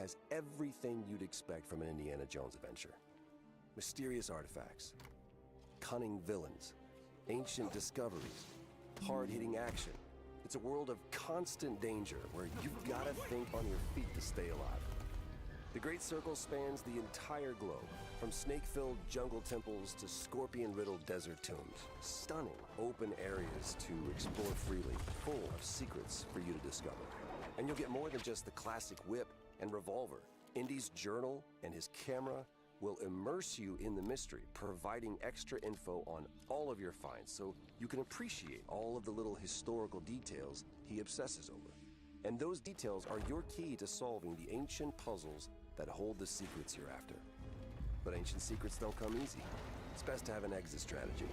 has everything you'd expect from an Indiana Jones adventure. Mysterious artifacts, cunning villains, ancient discoveries, hard-hitting action. It's a world of constant danger where you've got to think on your feet to stay alive. The Great Circle spans the entire globe, from snake-filled jungle temples to scorpion-riddled desert tombs. Stunning open areas to explore freely, full of secrets for you to discover. And you'll get more than just the classic whip and revolver. Indy's journal and his camera will immerse you in the mystery, providing extra info on all of your finds so you can appreciate all of the little historical details he obsesses over. And those details are your key to solving the ancient puzzles that hold the secrets you're after. But ancient secrets don't come easy. It's best to have an exit strategy.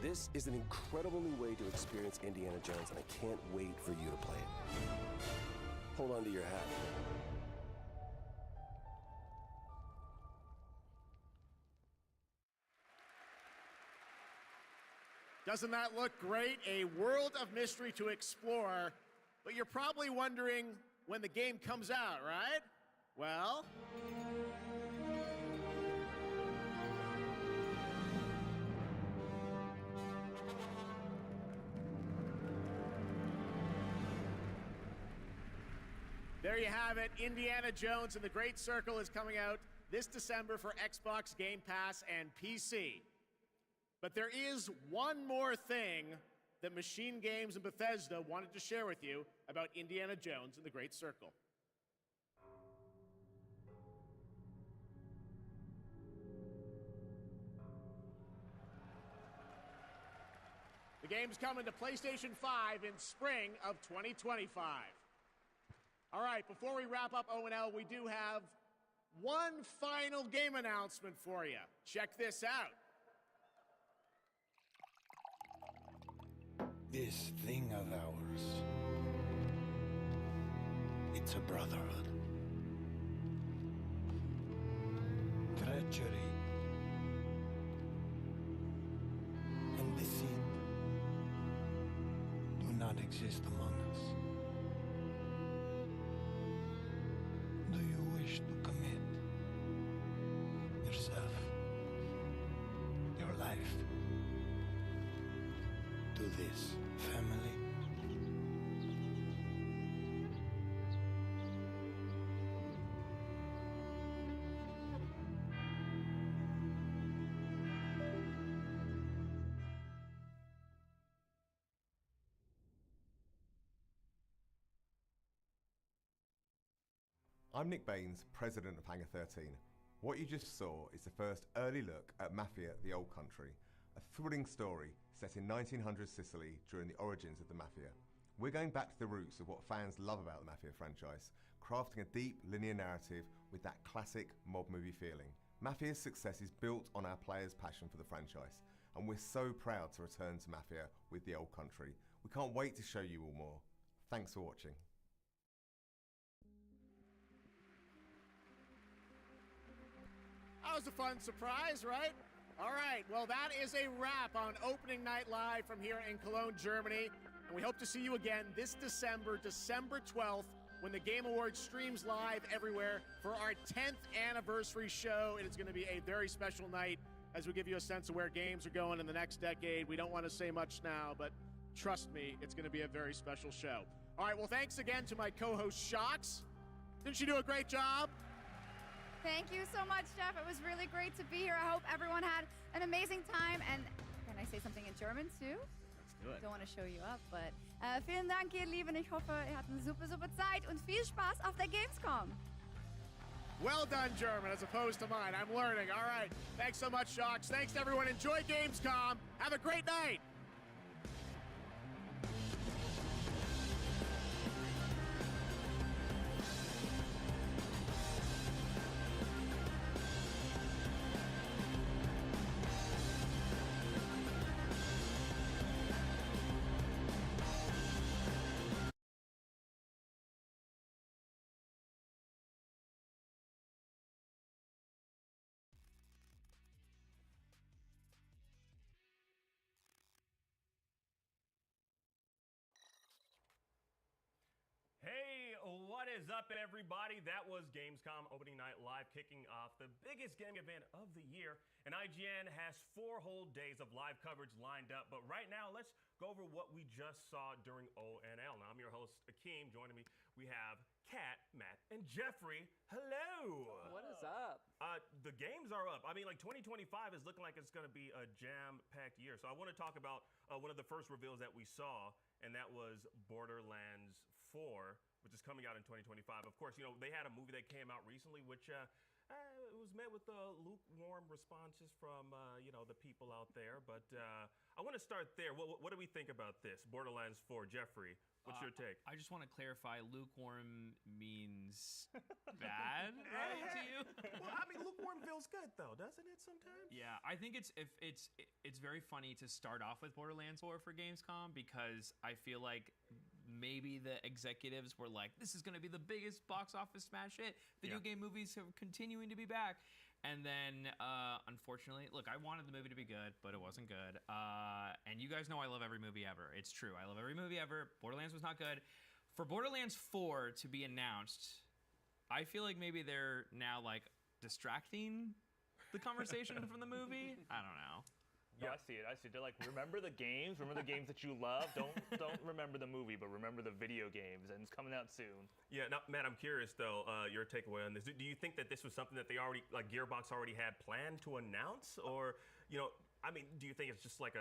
This is an incredible new way to experience Indiana Jones, and I can't wait for you to play it. Hold on to your hat. Doesn't that look great? A world of mystery to explore. But you're probably wondering when the game comes out, right? Well, there you have it. Indiana Jones and the Great Circle is coming out this December for Xbox Game Pass and PC. But there is one more thing that Machine Games and Bethesda wanted to share with you about Indiana Jones and the Great Circle. The game's coming to PlayStation 5 in spring of 2025. All right, before we wrap up O&L, we do have one final game announcement for you. Check this out. This thing of ours, it's a brotherhood. Treachery and deceit do not exist among us. Do you wish to commit yourself, your life, to this family? I'm Nick Baines, President of Hangar 13. What you just saw is the first early look at Mafia: The Old Country, a thrilling story set in 1900 Sicily during the origins of the Mafia. We're going back to the roots of what fans love about the Mafia franchise, crafting a deep linear narrative with that classic mob movie feeling. Mafia's success is built on our players' passion for the franchise, and we're so proud to return to Mafia with The Old Country. We can't wait to show you all more. Thanks for watching. That was a fun surprise, right? All right, well, that is a wrap on Opening Night Live from here in Cologne, Germany. And we hope to see you again this December, December 12th, when the Game Awards streams live everywhere for our 10th anniversary show. It is going to be a very special night as we give you a sense of where games are going in the next decade. We don't want to say much now, but trust me, it's going to be a very special show. All right, well, thanks again to my co-host, Shocks. Didn't she do a great job? Thank you so much, Jeff. It was really great to be here. I hope everyone had an amazing time. And can I say something in German too? Let's do it. Don't want to show you up, but vielen Dank, ihr Lieben. Ich hoffe, ihr habt eine super, super Zeit und viel Spaß auf der Gamescom. Well done, German, as opposed to mine. I'm learning. All right. Thanks so much, Shocks. Thanks to everyone. Enjoy Gamescom. Have a great night. What is up, everybody? That was Gamescom opening night live, kicking off the biggest gaming event of the year. And IGN has 4 whole days of live coverage lined up. But right now, let's go over what we just saw during ONL. Now, I'm your host, Akeem. Joining me, we have Kat, Matt, and Jeffrey. Hello. What is up? The games are up. I mean, like 2025 is looking like it's going to be a jam-packed year. So I want to talk about one of the first reveals that we saw, and that was Borderlands 4, which is coming out in 2025. Of course, you know, they had a movie that came out recently, which was met with lukewarm responses from, you know, the people out there. But I want to start there. What do we think about this? Borderlands 4, Jeffrey, what's your take? I just want to clarify, lukewarm means bad, right, to you? Well, I mean, lukewarm feels good, though, doesn't it sometimes? Yeah, I think it's very funny to start off with Borderlands 4 for Gamescom, because I feel like maybe the executives were like, this is going to be the biggest box office smash hit. Video game movies are continuing to be back. And then, unfortunately, look, I wanted the movie to be good, but it wasn't good. And you guys know I love every movie ever. It's true. I love every movie ever. Borderlands was not good. For Borderlands 4 to be announced, I feel like maybe they're now, like, distracting the conversation from the movie. I don't know. Yeah, I see it. They're like, remember the games? Remember the games that you love? Don't remember the movie, but remember the video games, and it's coming out soon. Yeah, now, Matt, I'm curious, though, your takeaway on this. Do you think that this was something that they already, like, Gearbox already had planned to announce? Or, you know, I mean, do you think it's just like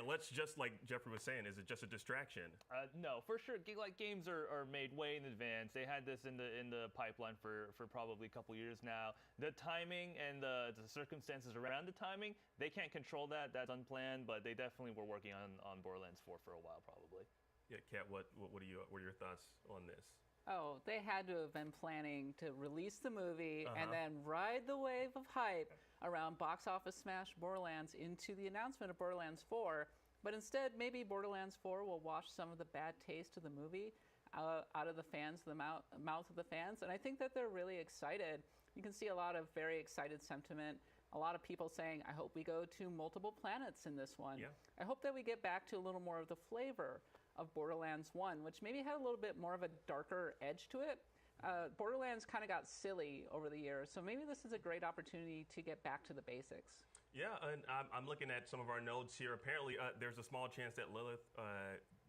let's just, like Jeffrey was saying, is it just a distraction? No, for sure. Like, games are made way in advance. They had this in the pipeline for probably a couple years now. The timing and the circumstances around the timing, they can't control that. That's unplanned, but they definitely were working on Borderlands 4 for a while, probably. Yeah, Kat, what are your thoughts on this? Oh, they had to have been planning to release the movie and then ride the wave of hype around box office smash Borderlands into the announcement of Borderlands 4. But instead, maybe Borderlands 4 will wash some of the bad taste of the movie out of the fans, the mouth of the fans. And I think that they're really excited. You can see a lot of very excited sentiment. A lot of people saying, I hope we go to multiple planets in this one. Yeah. I hope that we get back to a little more of the flavor of Borderlands 1, which maybe had a little bit more of a darker edge to it. Borderlands kind of got silly over the years, so maybe this is a great opportunity to get back to the basics. Yeah, and I'm looking at some of our notes here. Apparently, there's a small chance that Lilith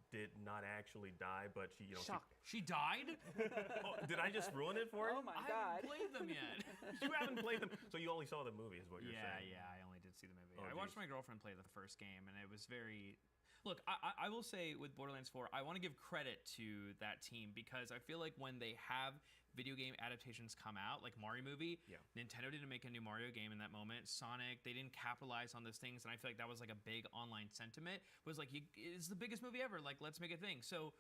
did not actually die, but she, you know, She died? did I just ruin it for her? Oh my I God. haven't played them yet. You haven't played them, so you only saw the movie, is what you're saying? Yeah, I only did see the movie. Oh, I watched my girlfriend play the first game, and it was very... Look, I will say with Borderlands 4, I want to give credit to that team, because I feel like when they have video game adaptations come out, like Mario movie, Nintendo didn't make a new Mario game in that moment. Sonic, they didn't capitalize on those things, and I feel like that was like a big online sentiment. It was like, it's the biggest movie ever, like, let's make a thing. So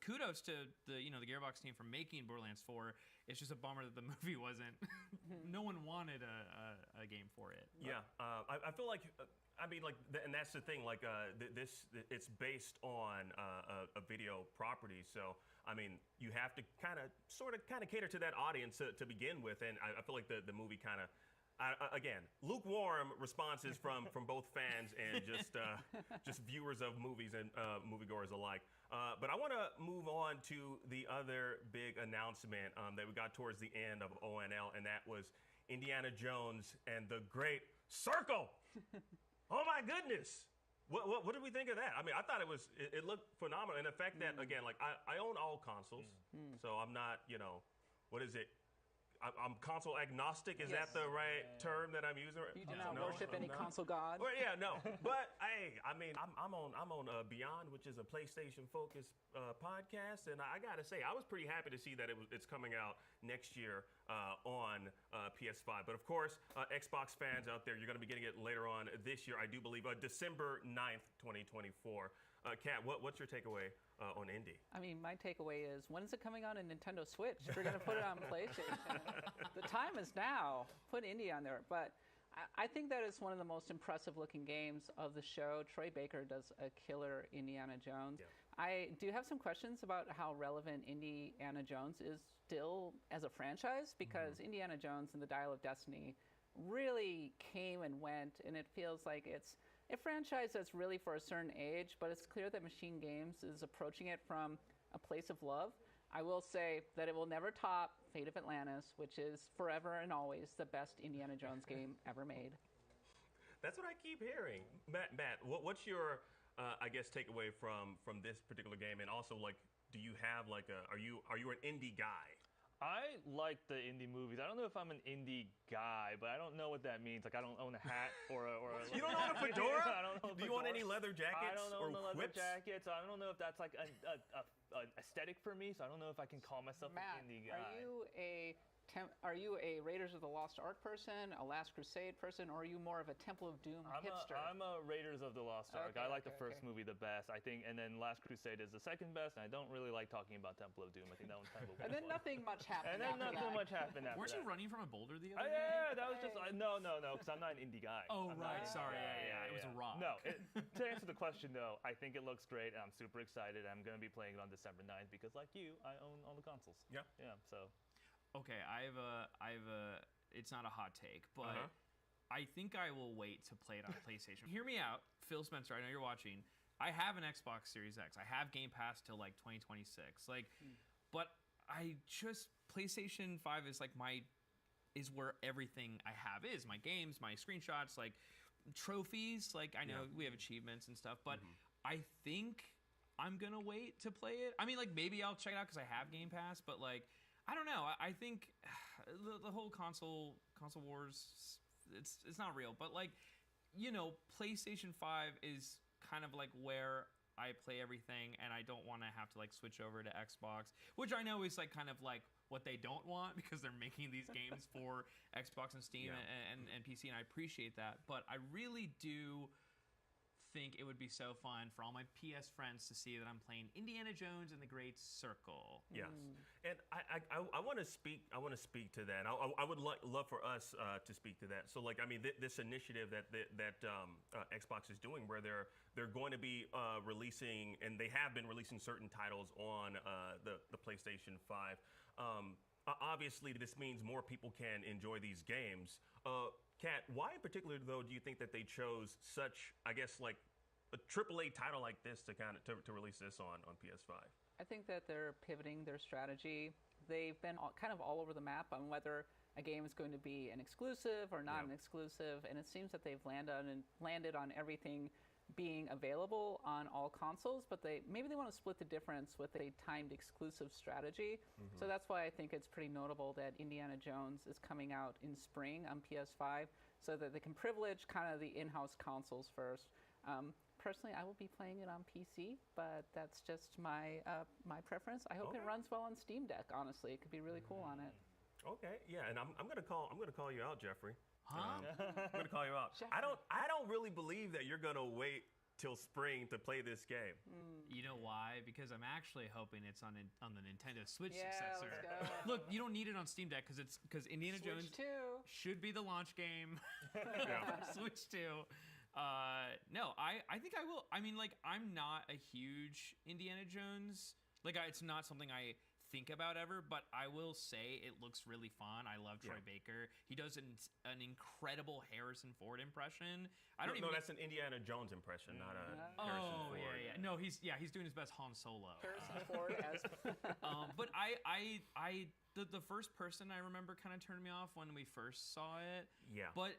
kudos to the Gearbox team for making Borderlands 4. It's just a bummer that the movie wasn't. No one wanted a game for it. Yeah, I feel like, I mean, like, and that's the thing. Like, it's based on a video property, so I mean, you have to kind of cater to that audience to begin with, and I feel like the movie kind of. Again, lukewarm responses from both fans and just viewers of movies and moviegoers alike. But I want to move on to the other big announcement that we got towards the end of ONL, and that was Indiana Jones and the Great Circle. Oh my goodness! What did we think of that? I mean, I thought it looked phenomenal, and the fact that again, like I own all consoles, so I'm not, you know, what is it? I'm console agnostic. Is that the right term that I'm using? You do not worship any console god. Well, yeah, no. But hey, I mean, I'm on Beyond, which is a PlayStation focused podcast, and I gotta say, I was pretty happy to see that it's coming out next year on PS5. But of course, Xbox fans out there, you're gonna be getting it later on this year, I do believe, December 9th, 2024. Kat, what's your takeaway on Indy? I mean, my takeaway is, when is it coming on a Nintendo Switch? If we're going to put it on PlayStation. The time is now. Put Indy on there. But I think that it's one of the most impressive looking games of the show. Troy Baker does a killer Indiana Jones. Yeah. I do have some questions about how relevant Indiana Jones is still as a franchise, because Indiana Jones and the Dial of Destiny really came and went, and it feels like it's a franchise that's really for a certain age, but it's clear that Machine Games is approaching it from a place of love. I will say that it will never top Fate of Atlantis, which is forever and always the best Indiana Jones game ever made. That's what I keep hearing. Matt, what's your, I guess, takeaway from this particular game? And also, like, do you have like are you an indie guy? I like the indie movies. I don't know if I'm an indie guy, but I don't know what that means. Like, I don't own a hat or a You don't own a fedora? I don't own a Do you want fedora. any leather jackets I don't or own the leather whips? jackets. I don't know if that's like an aesthetic for me, so I don't know if I can call myself Matt, an indie guy. are you a Raiders of the Lost Ark person, a Last Crusade person, or are you more of a Temple of Doom hipster? I'm a Raiders of the Lost Ark. Okay, I like the okay, first movie the best, I think, and then Last Crusade is the second best, and I don't really like talking about Temple of Doom. I think that one's kind of a weak And then one. nothing much happened. And then after nothing that. much happened after Weren't that. you running from a boulder the other day? Yeah, that was just no, because I'm not an indie guy. Oh, I'm right. not- Sorry. Yeah. It was a rock. No, to answer the question though, I think it looks great, and I'm super excited. I'm gonna be playing it on December 9th because, like you, I own all the consoles. Yeah. Yeah. So. Okay, I have a. It's not a hot take, but I think I will wait to play it on PlayStation. Hear me out, Phil Spencer. I know you're watching. I have an Xbox Series X. I have Game Pass till like 2026. Like, but I just PlayStation 5 is like is where everything I have is my games, my screenshots, like trophies. Like I know we have achievements and stuff, but I think I'm gonna wait to play it. I mean, like maybe I'll check it out because I have Game Pass, but like. I don't know. I think the whole console wars, it's not real. But like, PlayStation 5 is kind of like where I play everything, and I don't want to have to like switch over to Xbox, which I know is like kind of like what they don't want because they're making these games for Xbox and Steam and PC, and I appreciate that. But I really do think it would be so fun for all my PS friends to see that I'm playing Indiana Jones and the Great Circle. Yes, and I want to speak. I want to speak to that. I would love for us to speak to that. So, like, I mean, this initiative that Xbox is doing, where they're going to be releasing, and they have been releasing certain titles on the PlayStation 5. Obviously, this means more people can enjoy these games. Kat, why in particular, though, do you think that they chose such, I guess, like a AAA title like this to to release this on PS5? I think that they're pivoting their strategy. They've been kind of all over the map on whether a game is going to be an exclusive or not an exclusive, and it seems that they've landed on everything being available on all consoles, but maybe they want to split the difference with a timed exclusive strategy. So that's why I think it's pretty notable that Indiana Jones is coming out in spring on PS5, so that they can privilege kind of the in-house consoles first. Personally, I will be playing it on PC, but that's just my preference. I hope it runs well on Steam Deck. Honestly, it could be really cool on it. Okay, yeah, and I'm gonna call you out, Jeffrey. Huh? I'm gonna call you out. I don't really believe that you're gonna wait till spring to play this game. You know why? Because I'm actually hoping it's on the Nintendo Switch Yeah, successor. let's go. Look, you don't need it on Steam Deck because Indiana Jones Switch 2. should be the launch game for Switch 2. No, I think I will. I mean, like, I'm not a huge Indiana Jones. Like, it's not something I think about ever, but I will say it looks really fun. I love Troy Baker. He does an incredible Harrison Ford impression. No, that's an Indiana Jones impression, not a Harrison Ford. Yeah. No, he's doing his best Han Solo. Harrison Ford as But the first person I remember kind of turned me off when we first saw it. Yeah. But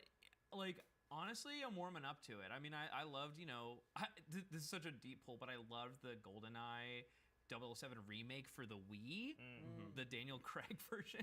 like, honestly, I'm warming up to it. I mean, I loved, this is such a deep pull, but I loved the GoldenEye 007 remake for the Wii, the Daniel Craig version.